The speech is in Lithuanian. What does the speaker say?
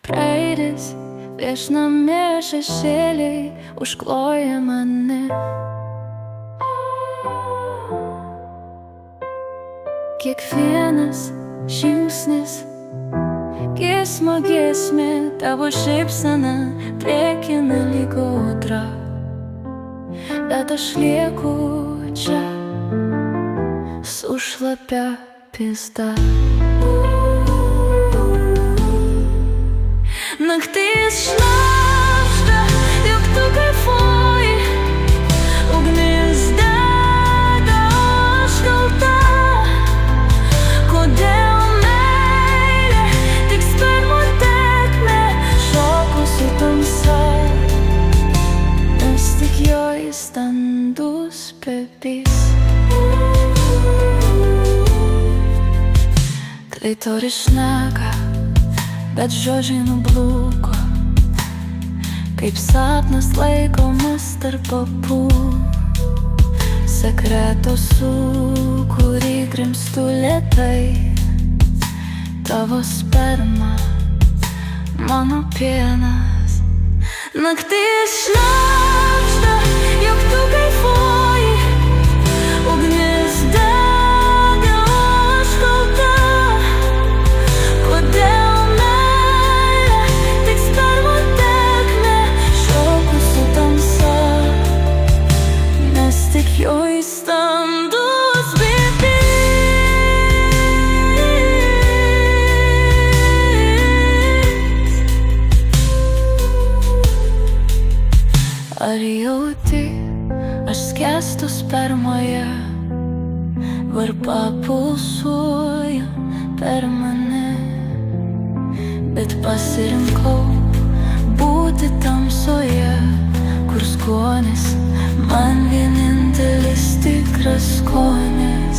Praeitis, viešnamie šešėliai užkloja mane. Kiekvienas žingsnis giesma giesmė, tavo šypsena priekina lyg audra. Bet aš lieku čia su šlapia pizda. Naktis šnabžda, juk tu kaifuoji, ugnis dega, aš kalta. Kodėl meilė tik spermų tėkmė šoko su tamsa, nes tik joj standus pepys. Klitoris šneka, bet žodžiai nublūko, kaip sapnas laikomas tarp papų. Sekreto sūkurį grimztu lėtai, tavo sperma, mano pienas. Naktis šnabžda, juk tu kaifuoji, ugnis dega, aš kalta. Kodėl meilė tik spermų tėkmė šoko su tamsa, nes tik joj standus pipys. Ar jauti, aš skęstu spermoje, varpa pulsuoja per mane, bet pasirinkau būti tamsoje, kur skonis man vienintelis tikras skonis.